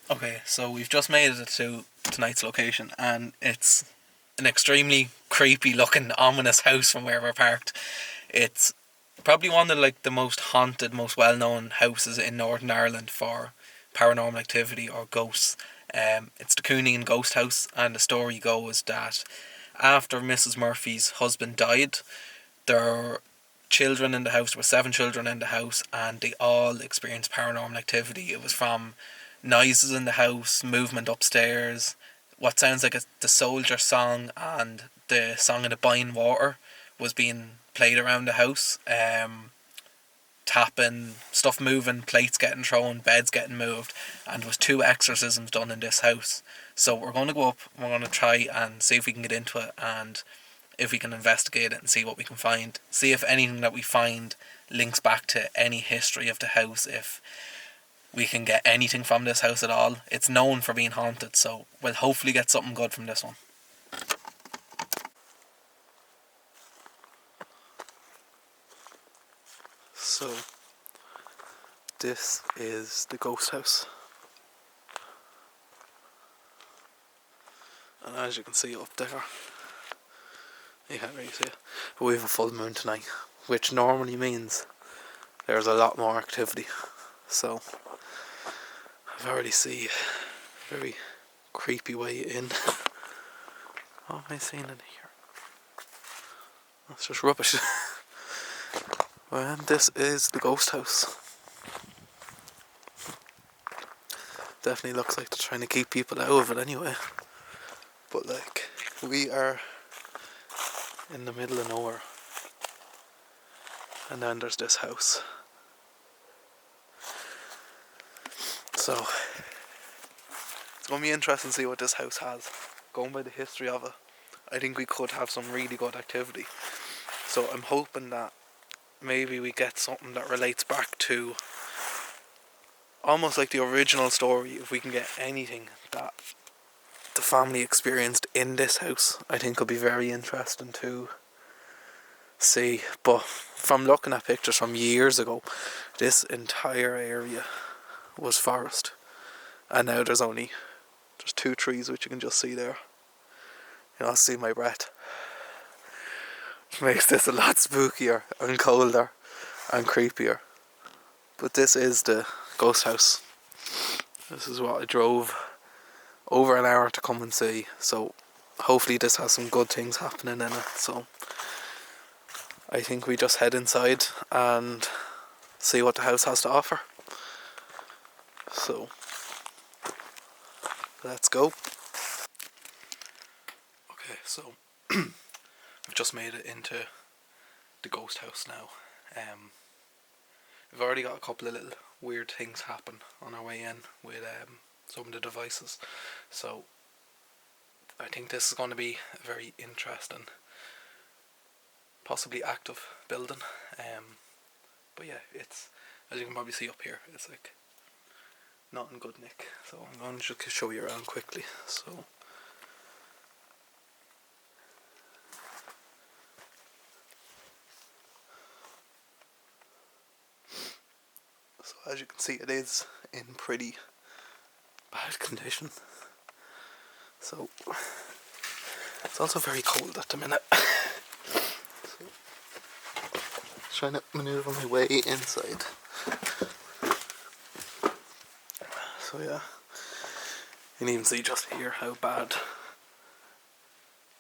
Okay, so we've just made it to tonight's location, and it's an extremely creepy looking, ominous house from where we're parked. It's probably one of the most haunted, most well known houses in Northern Ireland for paranormal activity or ghosts. It's the Cooney Ghost House, and the story goes that after Mrs. Murphy's husband died, there were children in the house. There were 7 children in the house, and they all experienced paranormal activity. It was from noises in the house, movement upstairs, what sounds like the soldier song, and the song of the Boyne Water was being played around the house. Tapping, stuff moving, plates getting thrown, beds getting moved, and there was 2 exorcisms done in this house. So we're going to go up, we're going to try and see if we can get into it, and if we can investigate it and see what we can find. See if anything that we find links back to any history of the house, if we can get anything from this house at all. It's known for being haunted, so we'll hopefully get something good from this one. So, this is the ghost house. And as you can see up there, you can't really see it, but we have a full moon tonight, which normally means there's a lot more activity. So, I've already see a very creepy way in. What am I seeing in here? That's just rubbish. Well, this is the ghost house. Definitely looks like they're trying to keep people out of it anyway. But like, we are in the middle of nowhere. And then there's this house. So, it's going to be interesting to see what this house has. Going by the history of it, I think we could have some really good activity. So I'm hoping that maybe we get something that relates back to almost like the original story. If we can get anything that the family experienced in this house, I think it'll be very interesting to see. But from looking at pictures from years ago, this entire area was forest, and now there's 2 trees which you can just see there. You know, see my breath. Makes this a lot spookier and colder and creepier. But this is the ghost house. This is what I drove over an hour to come and see. So hopefully this has some good things happening in it. So I think we just head inside and see what the house has to offer. So let's go. Okay, so I've just made it into the ghost house now. We've already got a couple of little weird things happen on our way in with some of the devices. So I think this is going to be a very interesting, possibly active building. But yeah, it's, as you can probably see up here, it's like not in good nick. So I'm going to just show you around quickly. So as you can see, it is in pretty bad condition. So it's also very cold at the minute. So, trying to maneuver my way inside. So yeah, you can even see just here how bad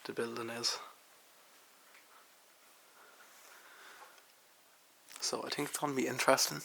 the building is. So I think it's going to be interesting.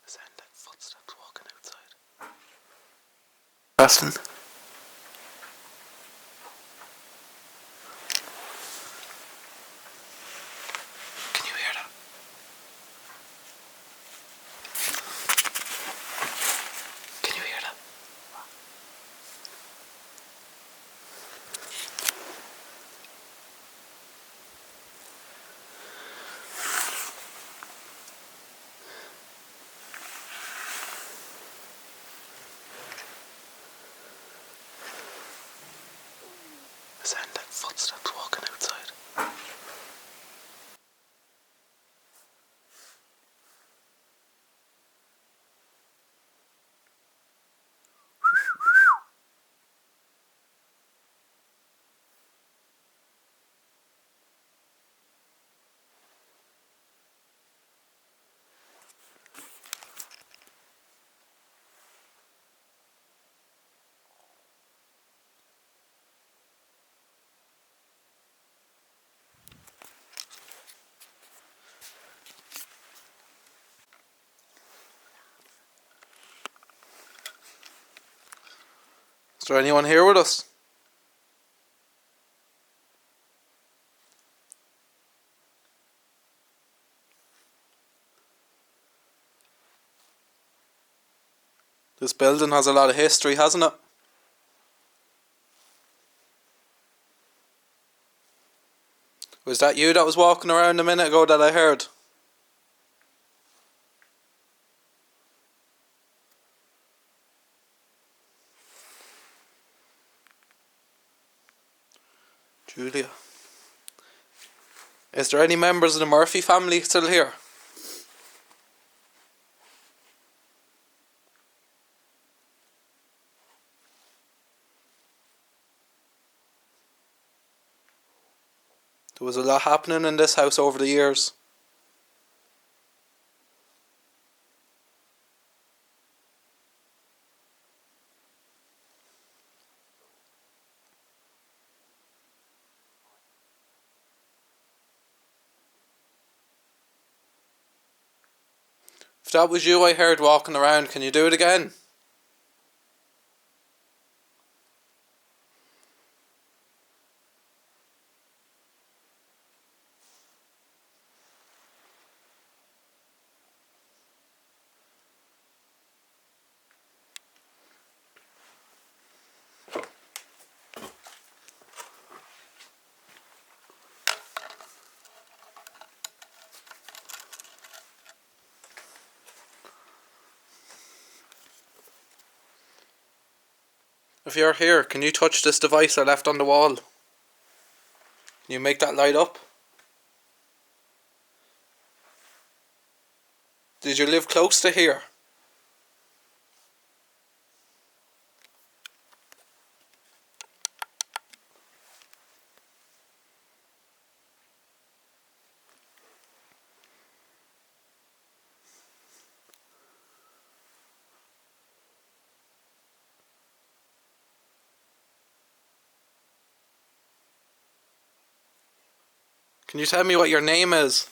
Sound like footsteps walking outside. Preston. Can you hear that? Footsteps walking outside. Is there anyone here with us? This building has a lot of history, hasn't it? Was that you that was walking around a minute ago that I heard? Julia. Is there any members of the Murphy family still here? There was a lot happening in this house over the years. If that was you I heard walking around, can you do it again? If you're here, can you touch this device I left on the wall? Can you make that light up? Did you live close to here? Can you tell me what your name is?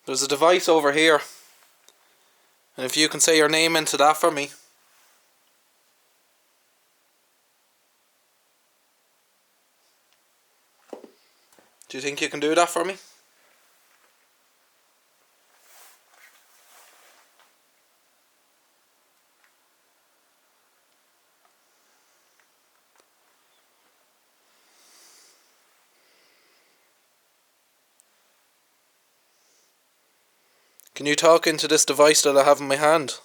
There's a device over here. And if you can say your name into that for me. Do you think you can do that for me? Can you talk into this device that I have in my hand?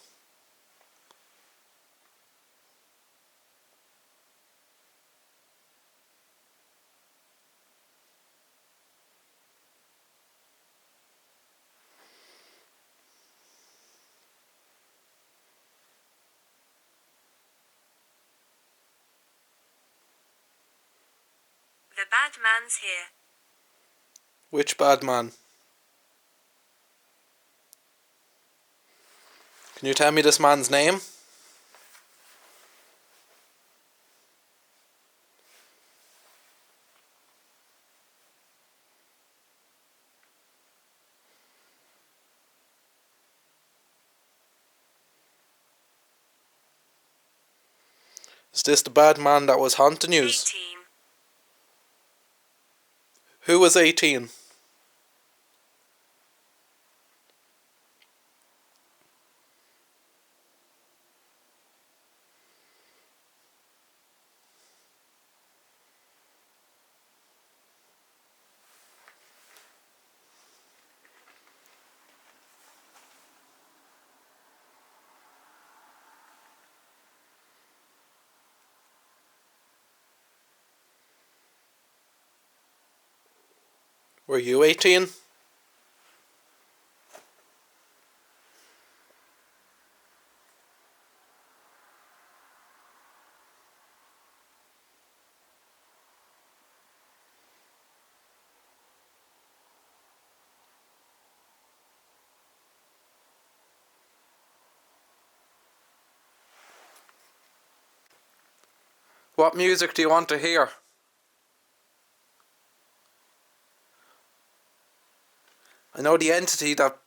The bad man's here. Which bad man? Can you tell me this man's name? Is this the bad man that was haunting you? 18. Who was 18? Were you 18? What music do you want to hear? I know the entity that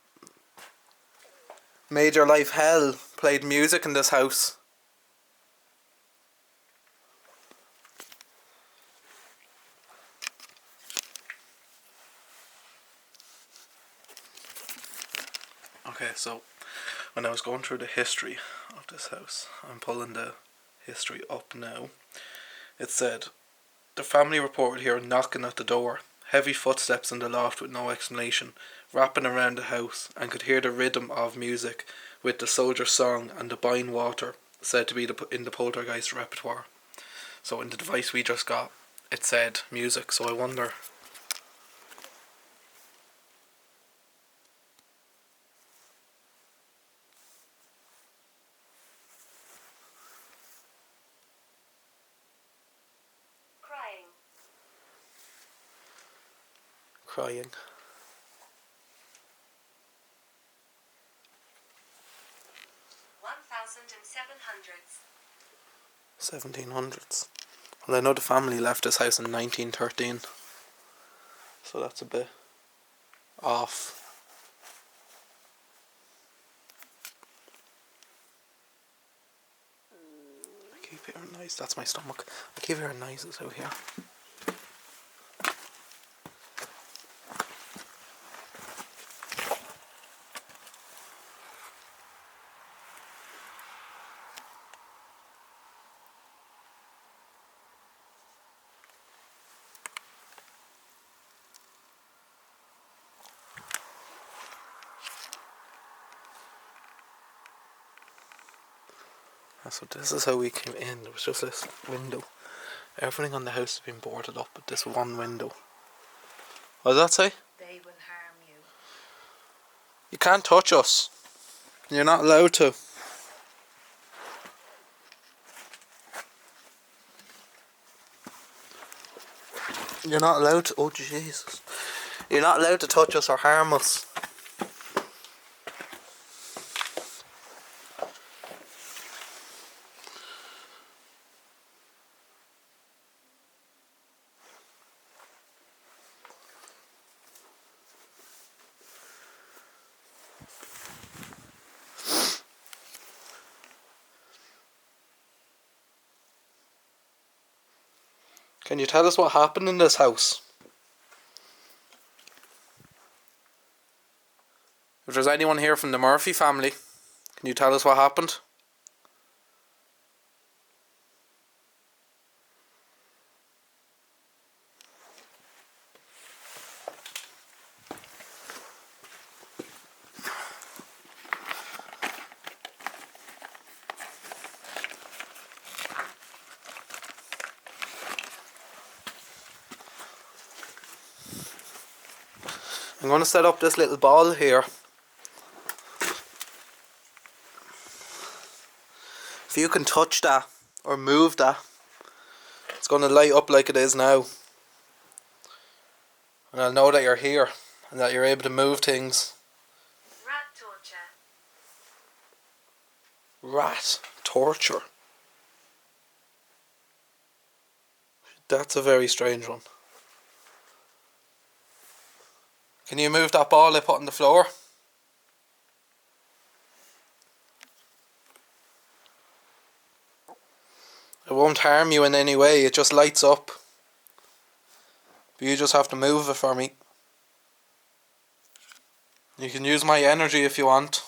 made your life hell played music in this house. Okay, so when I was going through the history of this house, I'm pulling the history up now. It said, the family reported hearing knocking at the door, heavy footsteps in the loft with no explanation, wrapping around the house, and could hear the rhythm of music with the soldier's song and the buying water said to be in the poltergeist repertoire. So in the device we just got, it said music, so I wonder. Crying. 1700s. Well, I know the family left this house in 1913, so that's a bit off. I keep hearing noise. That's my stomach. I keep hearing noises out here. So this is how we came in. There was just this window. Everything on the house has been boarded up, but this one window. What does that say? They will harm you. You can't touch us. You're not allowed to. You're not allowed to. Oh Jesus! You're not allowed to touch us or harm us. Can you tell us what happened in this house? If there's anyone here from the Murphy family, can you tell us what happened? I'm going to set up this little ball here. If you can touch that or move that, it's going to light up like it is now. And I'll know that you're here and that you're able to move things. Rat torture. Rat torture. That's a very strange one. Can you move that ball I put on the floor? It won't harm you in any way, it just lights up. But you just have to move it for me. You can use my energy if you want.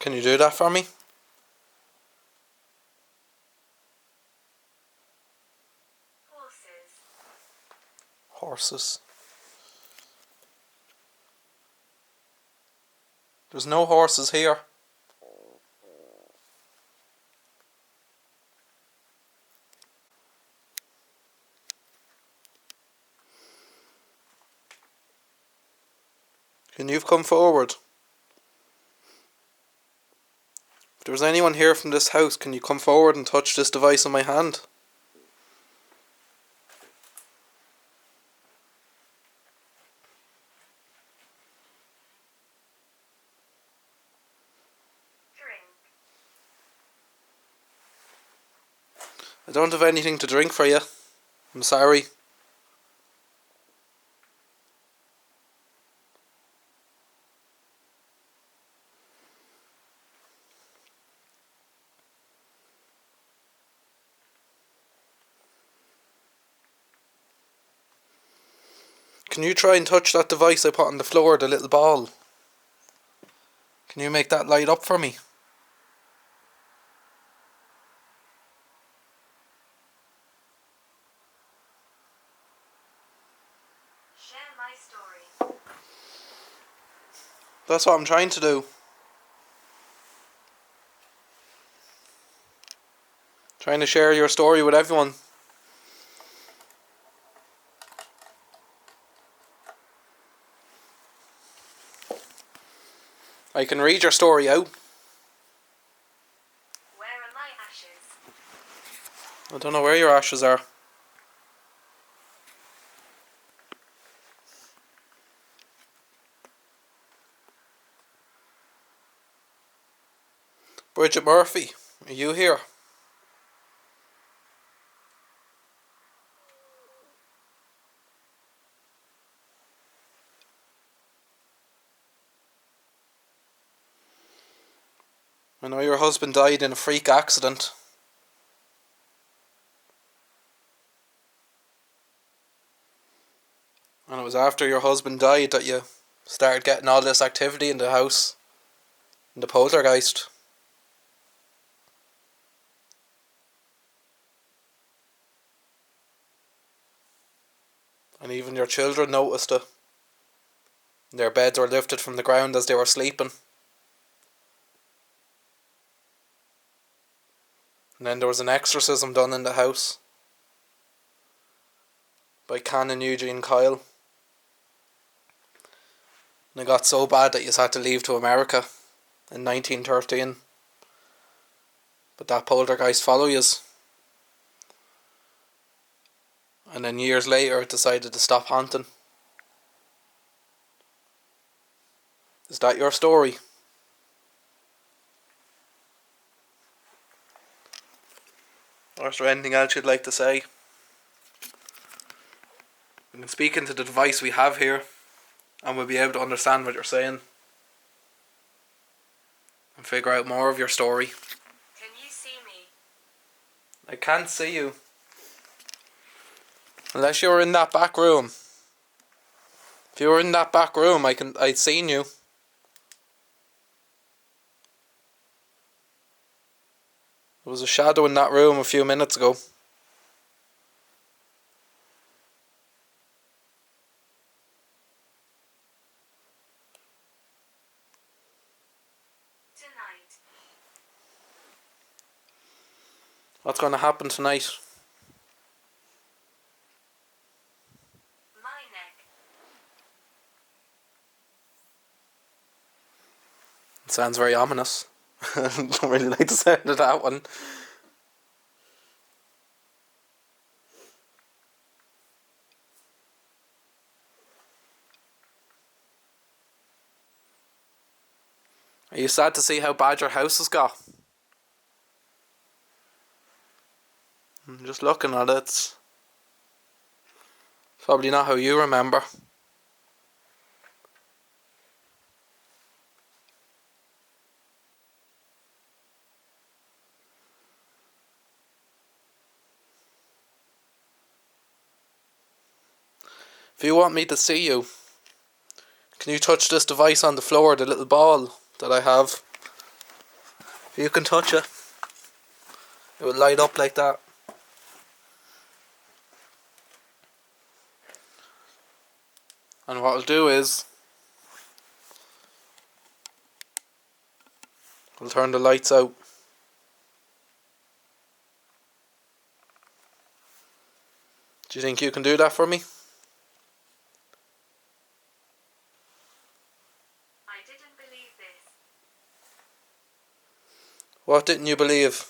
Can you do that for me? Horses. Horses. There's no horses here. Can you come forward? If there's anyone here from this house, can you come forward and touch this device in my hand? Drink. I don't have anything to drink for you. I'm sorry. Can you try and touch that device I put on the floor, the little ball? Can you make that light up for me? Share my story. That's what I'm trying to do. Trying to share your story with everyone. I can read your story out. Where are my ashes? I don't know where your ashes are. Bridget Murphy, are you here? I know your husband died in a freak accident. And it was after your husband died that you started getting all this activity in the house. In the poltergeist. And even your children noticed it. Their beds were lifted from the ground as they were sleeping. And then there was an exorcism done in the house by Canon Eugene Kyle. And it got so bad that you had to leave to America in 1913. But that poltergeist followed you. And then years later it decided to stop haunting. Is that your story? Or is there anything else you'd like to say? We can speak into the device we have here and we'll be able to understand what you're saying and figure out more of your story. Can you see me? I can't see you. Unless you were in that back room. If you were in that back room, I'd seen you. There was a shadow in that room a few minutes ago. Tonight. What's going to happen tonight? My neck. It sounds very ominous. I don't really like the sound of that one. Are you sad to see how bad your house has got? I'm just looking at it. It's probably not how you remember. If you want me to see you, can you touch this device on the floor, the little ball that I have? If you can touch it, it will light up like that. And what I'll do is I'll turn the lights out. Do you think you can do that for me? I didn't believe this. What didn't you believe?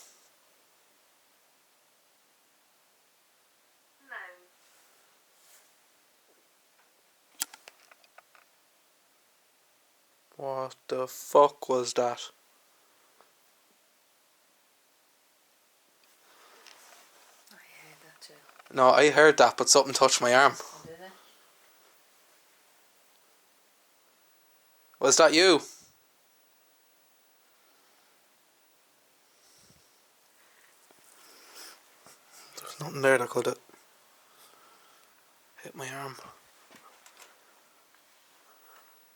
No. What the fuck was that? I heard that too. No, I heard that, but something touched my arm. Oh, did it? Was that you? There's nothing there that could have hit my arm.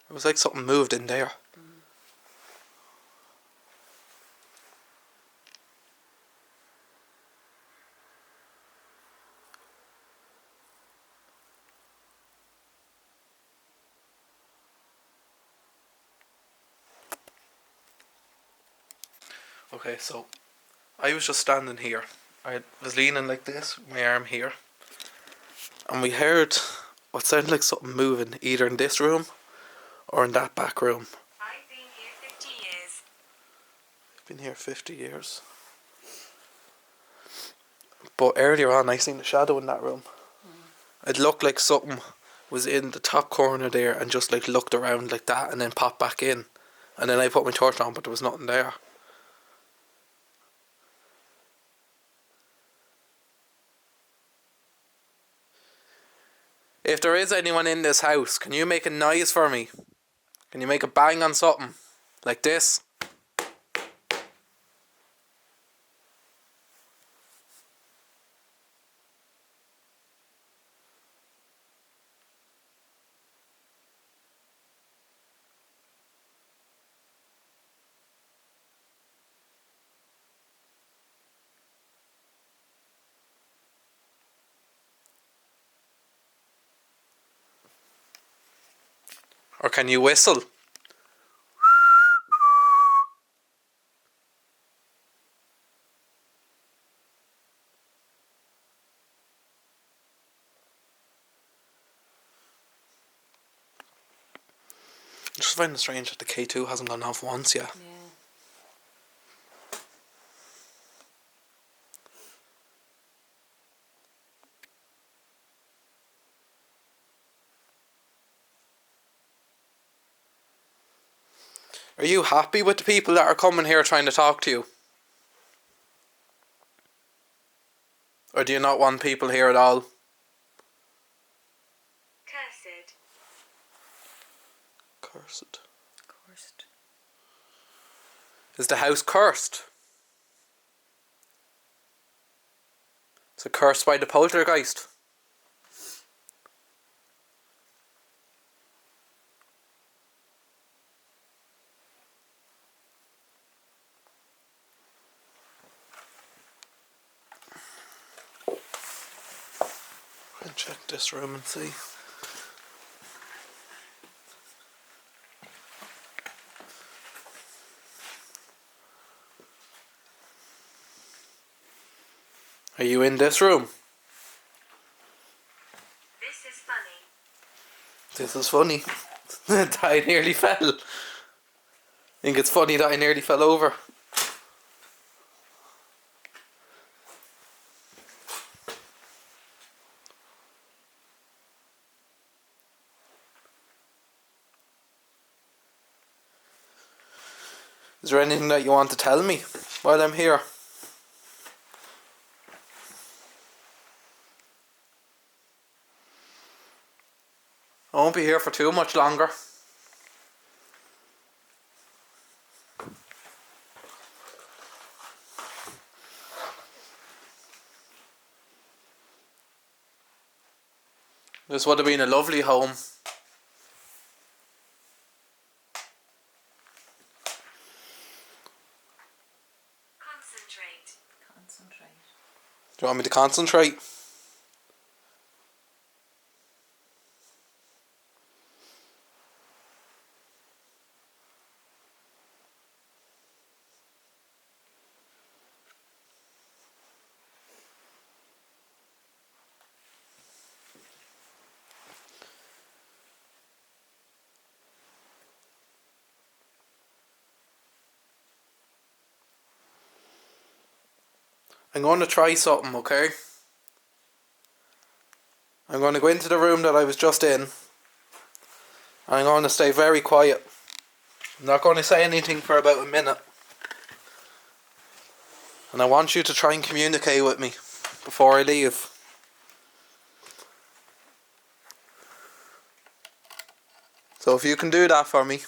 It was like something moved in there. Okay, so I was just standing here. I was leaning like this, my arm here, and we heard what sounded like something moving either in this room or in that back room. I've been here 50 years. I've been here 50 years. But earlier on I seen a shadow in that room. It looked like something was in the top corner there and just like looked around like that and then popped back in. And then I put my torch on, but there was nothing there. If there is anyone in this house, can you make a noise for me? Can you make a bang on something? Like this? Or can you whistle? I just find it strange that the K2 hasn't gone off once yet. Yeah. Are you happy with the people that are coming here trying to talk to you? Or do you not want people here at all? Cursed. Cursed. Cursed. Is the house cursed? Is it cursed by the poltergeist? I'll check this room and see. Are you in this room? This is funny. This is funny. That I nearly fell. Think it's funny that I nearly fell over. Is there anything that you want to tell me while I'm here? I won't be here for too much longer. This would have been a lovely home. Concentrate. Concentrate. Do you want me to concentrate? I'm going to try something, okay? I'm going to go into the room that I was just in. And I'm going to stay very quiet. I'm not going to say anything for about a minute. And I want you to try and communicate with me before I leave. So if you can do that for me.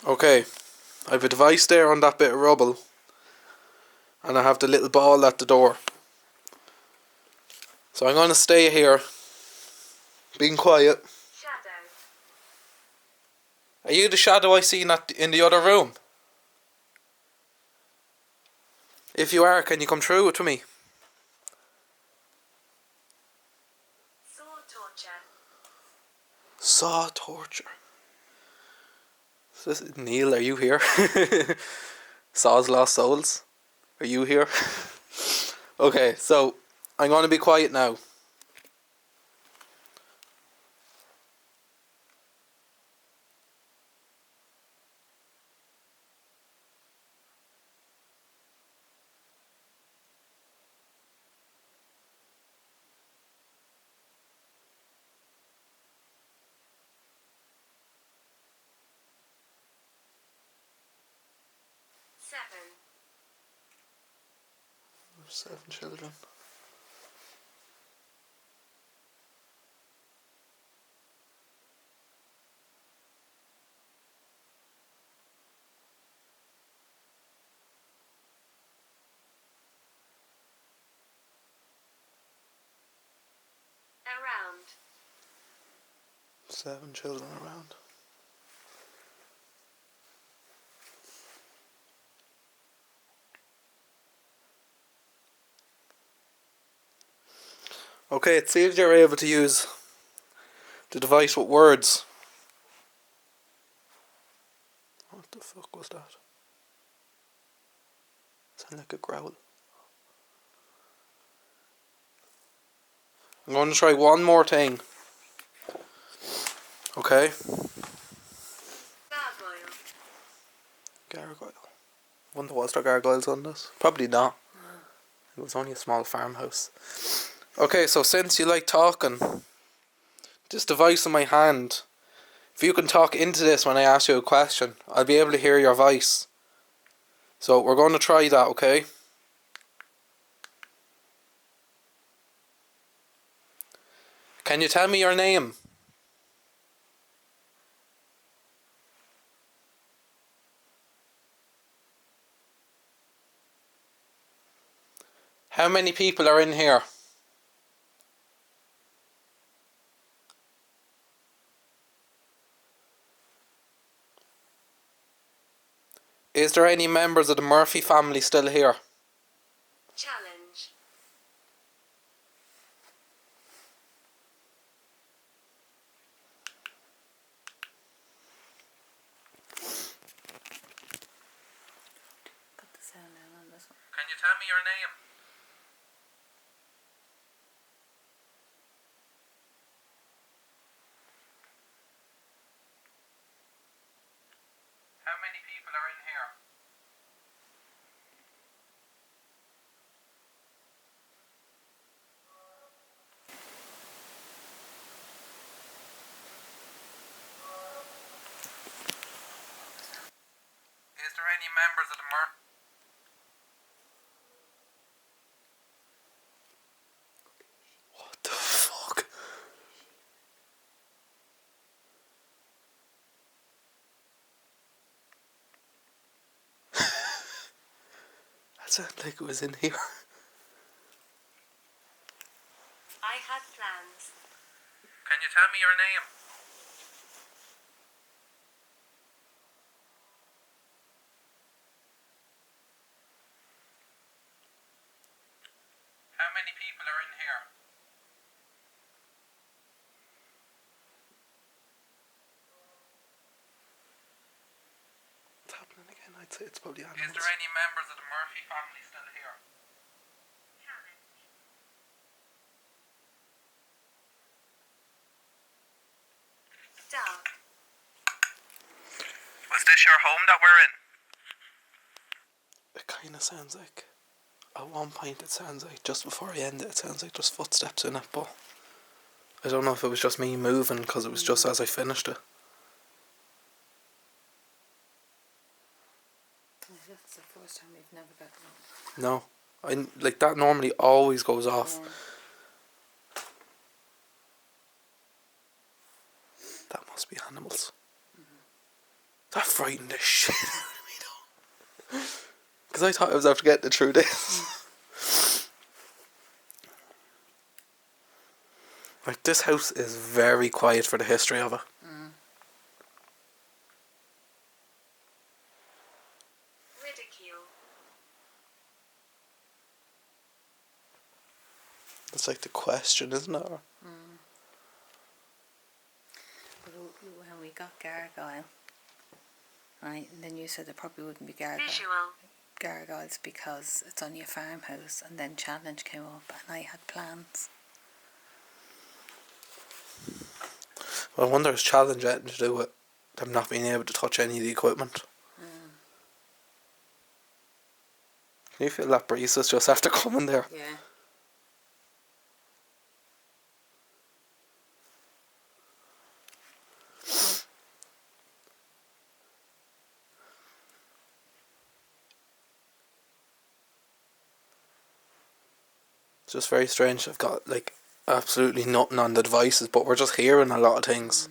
Okay, I have a device there on that bit of rubble. And I have the little ball at the door. So I'm going to stay here, being quiet. Shadow. Are you the shadow I seen in the other room? If you are, can you come through to me? Saw torture. Saw torture. Neil, are you here? Saw's Lost Souls? Are you here? Okay, so I'm going to be quiet now. Seven. 7 children. Around. 7 children around. Okay, it seems you're able to use the device with words. What the fuck was that? Sounded like a growl. I'm going to try one more thing. Okay? Gargoyle. Gargoyle. Wonder was there gargoyles on this? Probably not. It was only a small farmhouse. Okay, so since you like talking, this device in my hand, if you can talk into this when I ask you a question, I'll be able to hear your voice. So we're going to try that, okay? Can you tell me your name? How many people are in here? Is there any members of the Murphy family still here? Challenge. Put the sound down on this one. Can you tell me your name? How many people are in here? Is there any members of the Murphy? What the fuck? That sounded like it was in here. I had plans. Can you tell me your name? How many people are in here? It's happening again. I'd say it's probably animals. Is there any members of the Murphy family still here? Challenge. Dark. Was this your home that we're in? It kind of sounds like, at one point it sounds like, just before I end it sounds like there's footsteps in it, but I don't know if it was just me moving because it was just as I finished it. That's the first time we've never got one. No. Like that normally always goes off. Yeah. That must be animals. That frightened the shit out of me though. Because I thought I was after getting it through this. Like, this house is very quiet for the history of it. Ridicule. That's like the question, isn't it? But when we got Gargoyle, right, and then you said there probably wouldn't be gargoyles because it's only a farmhouse, and then Challenge came up and I had plans. Well, I wonder if Challenge had anything to do with them not being able to touch any of the equipment. Can you feel that breeze is just after coming there? Yeah. It's just very strange. I've got like absolutely nothing on the devices, but we're just hearing a lot of things.